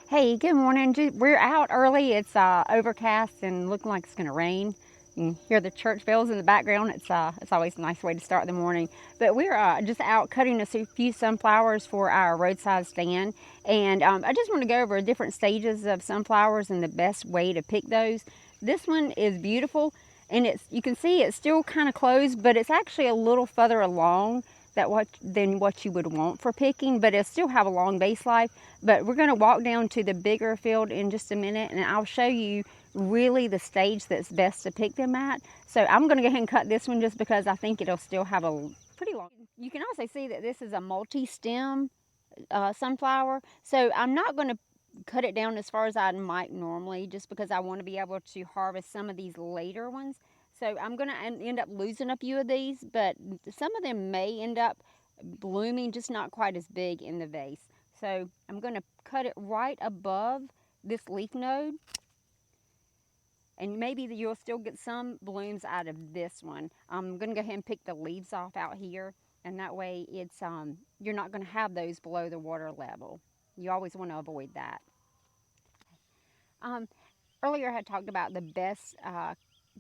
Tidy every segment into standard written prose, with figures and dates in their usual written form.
Hey, good morning. We're out early. It's overcast and looking like it's going to rain. You can hear the church bells in the background. It's always a nice way to start the morning. But we're just out cutting a few sunflowers for our roadside stand. And I just want to go over different stages of sunflowers and the best way to pick those. This one is beautiful, and you can see it's still kind of closed, but it's actually a little further along than what you would want for picking, but it'll still have a long base life. But we're going to walk down to the bigger field in just a minute, and I'll show you really the stage that's best to pick them at. So I'm going to go ahead and cut this one just because I think it'll still have a pretty long. You can also see that this is a multi-stem sunflower, so I'm not going to cut it down as far as I might normally, just because I want to be able to harvest some of these later ones. So I'm going to end up losing a few of these, but some of them may end up blooming, just not quite as big in the vase. So I'm going to cut it right above this leaf node, and maybe you'll still get some blooms out of this one. I'm going to go ahead and pick the leaves off out here, and that way it's you're not going to have those below the water level. You always want to avoid that. Earlier I had talked about the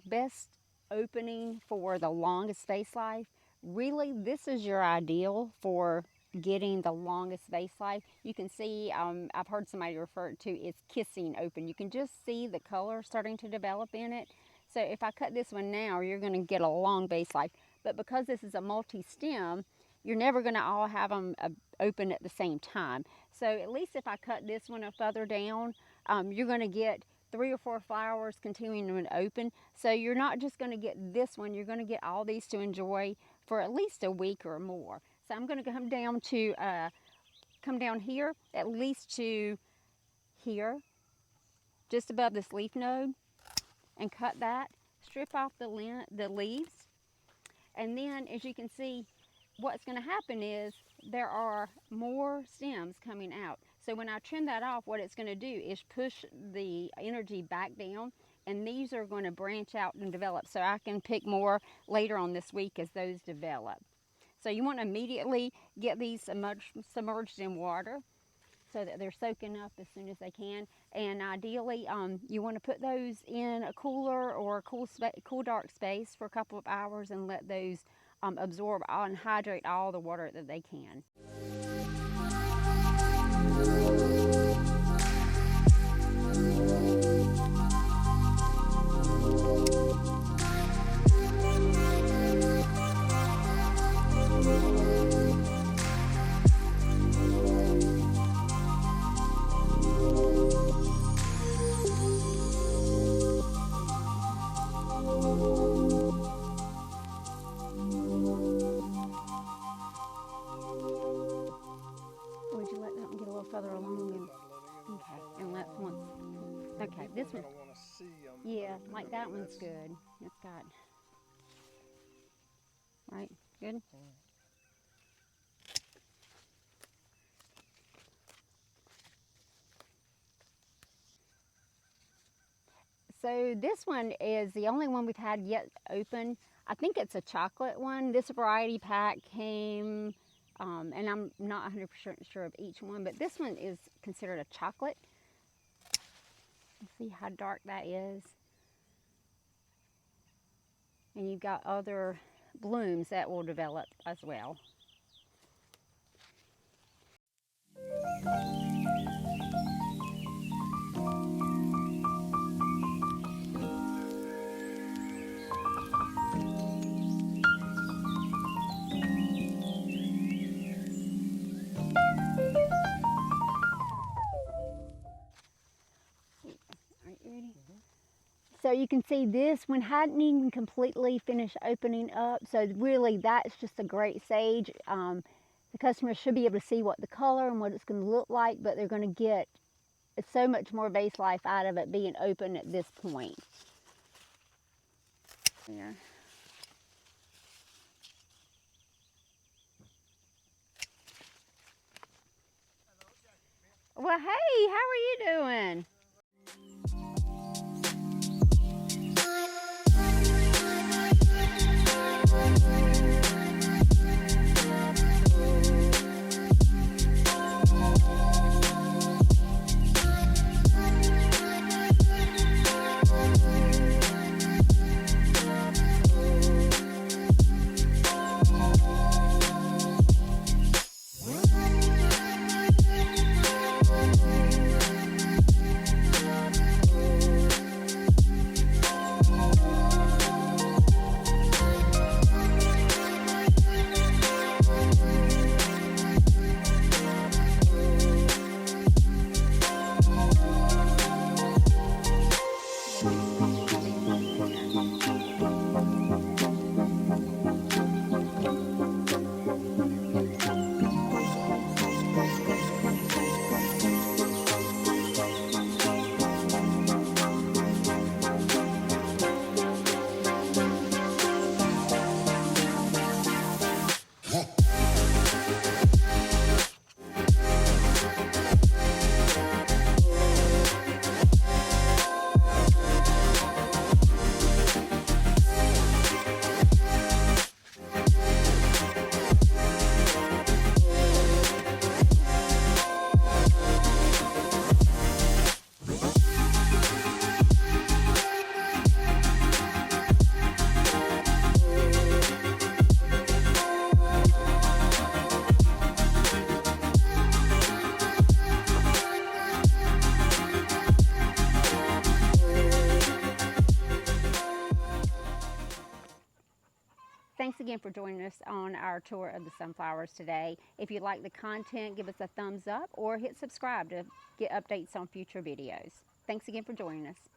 best opening for the longest vase life. Really, this is your ideal for getting the longest vase life. You can see, I've heard somebody refer to it's kissing open. You can just see the color starting to develop in it. So if I cut this one now, you're going to get a long vase life. But because this is a multi-stem, you're never going to all have them open at the same time. So at least if I cut this one further down, you're going to get 3 or 4 flowers continuing to open. So you're not just going to get this one, you're going to get all these to enjoy for at least a week or more. So I'm going to come down here, at least to here, just above this leaf node, and cut that, strip off the leaves. And then, as you can see, what's going to happen is there are more stems coming out. So when I trim that off, what it's going to do is push the energy back down, and these are going to branch out and develop. So I can pick more later on this week as those develop. So you want to immediately get these submerged in water so that they're soaking up as soon as they can. And ideally, you want to put those in a cooler or a cool dark space for a couple of hours and let those absorb and hydrate all the water that they can. Would you let that one get a little further along? Okay, and let one. Okay, this one. Yeah, like that one's good. It's got. Right, good. So this one is the only one we've had yet open. I think it's a chocolate one. This variety pack came, and I'm not 100% sure of each one, but this one is considered a chocolate. Let's see how dark that is. And you've got other blooms that will develop as well. So you can see this one hadn't even completely finished opening up. So really that's just a great stage. The customers should be able to see what the color and what it's going to look like, but they're going to get so much more base life out of it being open at this point. Yeah. Well, hey, how are you doing? Thanks again for joining us on our tour of the sunflowers today. If you like the content, give us a thumbs up or hit subscribe to get updates on future videos. Thanks again for joining us.